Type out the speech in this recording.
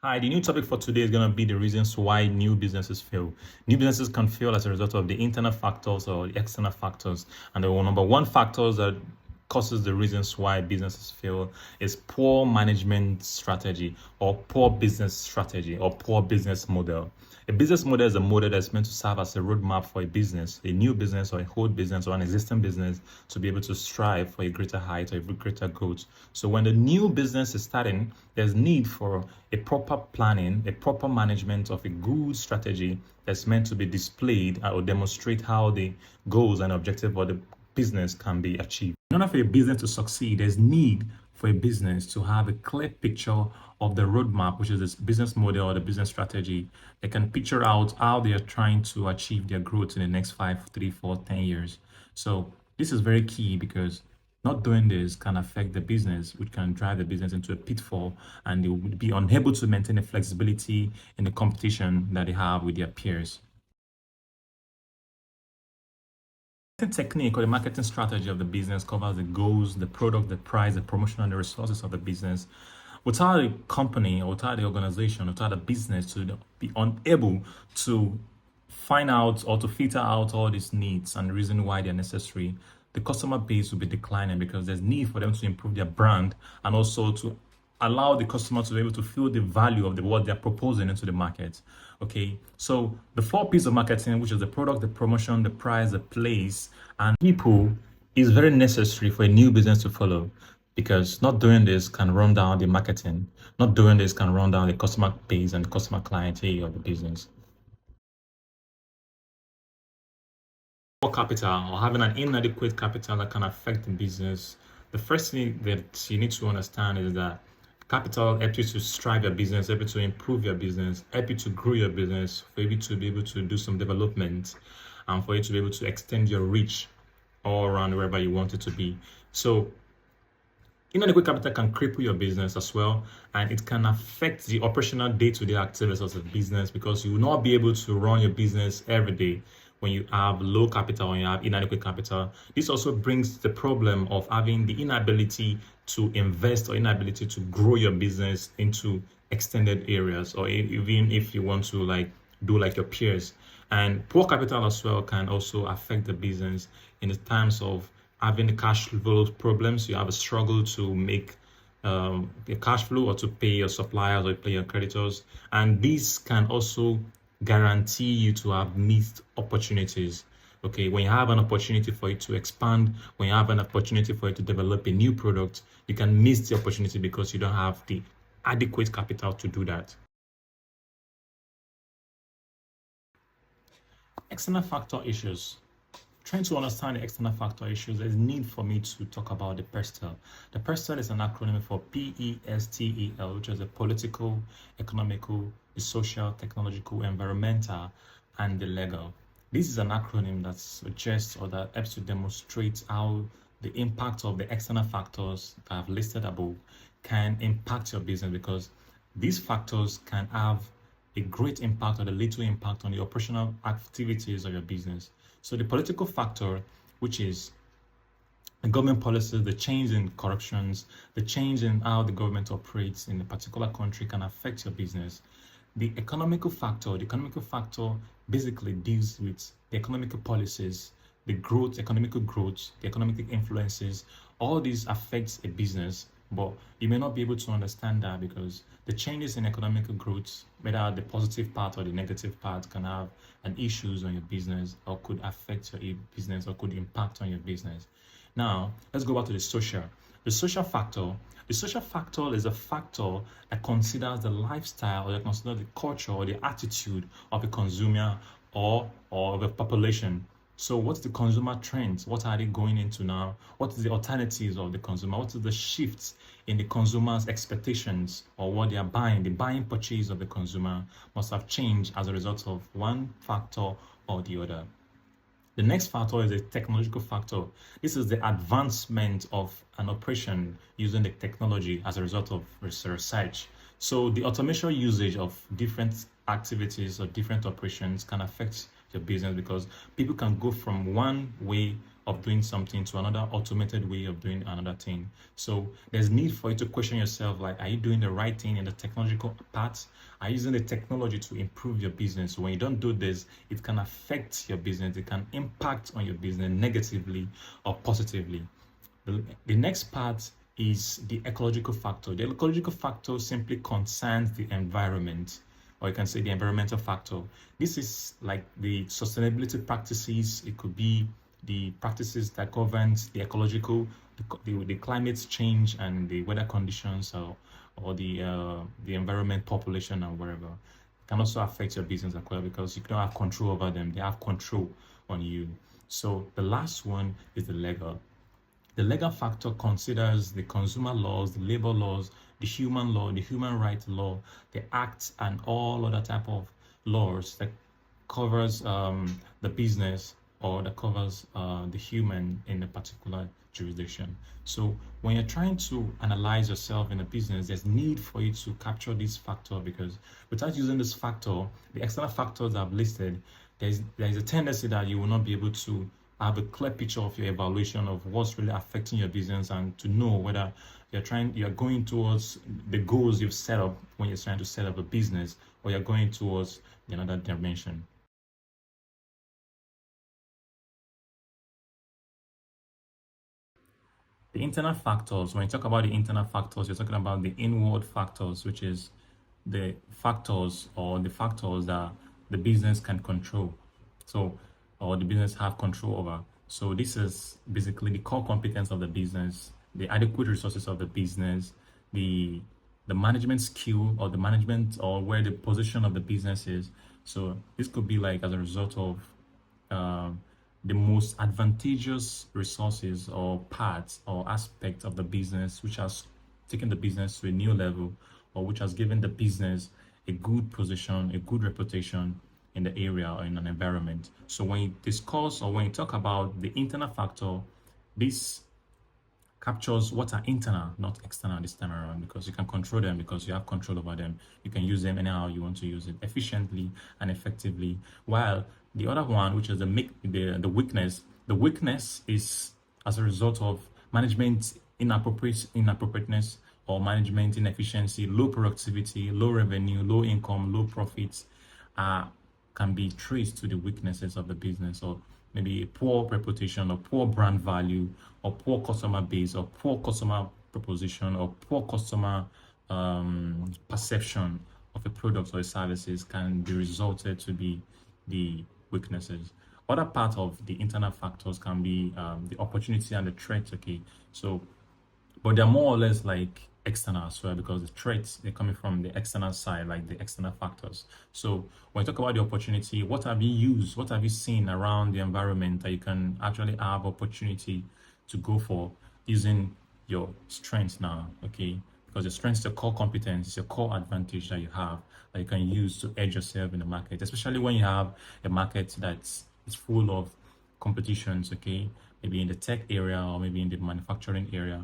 Hi, the new topic for today is going to be the reasons why new businesses fail. New businesses can fail as a result of the internal factors or the external factors. And the number one factors that causes the reasons why businesses fail is poor management strategy or poor business strategy or poor business model. A business model is a model that's meant to serve as a roadmap for a business, a new business or a whole business or an existing business to be able to strive for a greater height or a greater growth. So when the new business is starting, there's need for a proper planning, a proper management of a good strategy that's meant to be displayed or demonstrate how the goals and objective of the business can be achieved. In order for a business to succeed, there's need for a business to have a clear picture of the roadmap, which is this business model or the business strategy. They can picture out how they are trying to achieve their growth in the next 5, 3, 4, 10 years. So this is very key because not doing this can affect the business, which can drive the business into a pitfall, and they will be unable to maintain the flexibility in the competition that they have with their peers. The technique or the marketing strategy of the business covers the goals, the product, the price, the promotion, and the resources of the business. Without a company or without the organization, without a business to be unable to find out or to filter out all these needs and the reason why they're necessary, the customer base will be declining because there's need for them to improve their brand and also to allow the customer to be able to feel the value of what they're proposing into the market. Okay, so the four P's of marketing, which is the product, the promotion, the price, the place, and people, is very necessary for a new business to follow, because not doing this can run down the marketing, not doing this can run down the customer base and the customer clientele of the business. Poor capital or having an inadequate capital that can affect the business. The first thing that you need to understand is that capital helps you to strive your business, help you to improve your business, help you to grow your business, for you to be able to do some development, and for you to be able to extend your reach all around wherever you want it to be. So inadequate capital can cripple your business as well, and it can affect the operational day-to-day activities of the business because you will not be able to run your business every day when you have low capital and you have inadequate capital. This also brings the problem of having the inability to invest or inability to grow your business into extended areas, or even if you want to do like your peers. And poor capital as well can also affect the business in the terms of having the cash flow problems. You have a struggle to make your cash flow or to pay your suppliers or pay your creditors. And this can also guarantee you to have missed opportunities. Okay, when you have an opportunity for you to expand, when you have an opportunity for you to develop a new product, you can miss the opportunity because you don't have the adequate capital to do that. External factor issues. Trying to understand the external factor issues, there's need for me to talk about the PESTEL. The PESTEL is an acronym for PESTEL, which is the political, economical, the social, technological, environmental, and the legal. This is an acronym that suggests or that helps to demonstrate how the impact of the external factors that I've listed above can impact your business, because these factors can have a great impact or a little impact on the operational activities of your business. So the political factor, which is the government policies, the change in corruptions, the change in how the government operates in a particular country, can affect your business. The economical factor basically deals with the economical policies, the growth, economical growth, the economic influences. All these affects a business, but you may not be able to understand that because the changes in economic growth, whether the positive part or the negative part, can have an issues on your business or could affect your business or could impact on your business. Now, let's go back to the social. The social factor. The social factor is a factor that considers the lifestyle or that considers the culture or the attitude of a consumer or of a population. So what's the consumer trends? What are they going into now? What is the alternatives of the consumer? What is the shifts in the consumer's expectations or what they are buying? The buying purchase of the consumer must have changed as a result of one factor or the other. The next factor is a technological factor. This is the advancement of an operation using the technology as a result of research. So the automation usage of different activities or different operations can affect your business because people can go from one way of doing something to another automated way of doing another thing. So there's need for you to question yourself, like, are you doing the right thing in the technological part? Are you using the technology to improve your business? When you don't do this, it can affect your business. It can impact on your business negatively or positively. The next part is the ecological factor. The ecological factor simply concerns the environment, or you can say the environmental factor. This is like the sustainability practices. It could be the practices that governs the ecological, the climate change and the weather conditions, or the environment, population, or whatever. It can also affect your business as well, because you don't have control over them. They have control on you. So the last one is the legal. The legal factor considers the consumer laws, the labor laws, the human law, the human rights law, the acts, and all other type of laws that covers the business, or that covers the human in a particular jurisdiction. So when you're trying to analyze yourself in a business, there's need for you to capture this factor, because without using this factor, the external factors I've listed, there's a tendency that you will not be able to have a clear picture of your evaluation of what's really affecting your business, and to know whether you're going towards the goals you've set up when you're trying to set up a business, or you're going towards another dimension. The internal factors, when you talk about the internal factors, you're talking about the inward factors, which is the factors, or the factors that the business can control. So, or the business have control over. So this is basically the core competence of the business, the adequate resources of the business, the management skill, or the management, or where the position of the business is. So this could be like as a result of the most advantageous resources or parts or aspects of the business, which has taken the business to a new level, or which has given the business a good position, a good reputation in the area or in an environment. So when you discuss, or when you talk about the internal factor, this captures what are internal, not external this time around, because you can control them, because you have control over them. You can use them anyhow you want to use it, efficiently and effectively. While the other one, which is the weakness, the weakness is as a result of management inappropriateness, or management inefficiency, low productivity, low revenue, low income, low profits, can be traced to the weaknesses of the business, or maybe a poor reputation, or poor brand value, or poor customer base, or poor customer proposition, or poor customer perception of a product or a services can be resulted to be the weaknesses. Other part of the internal factors can be the opportunity and the threats. Okay, so but they're more or less like external as well, because the threats, they're coming from the external side, like the external factors. So when you talk about the opportunity, what have you used, what have you seen around the environment that you can actually have opportunity to go for using your strengths now? Okay, because your strength is your core competence, it's your core advantage that you have, that you can use to edge yourself in the market, especially when you have a market that's full of competitions. Okay, maybe in the tech area, or maybe in the manufacturing area,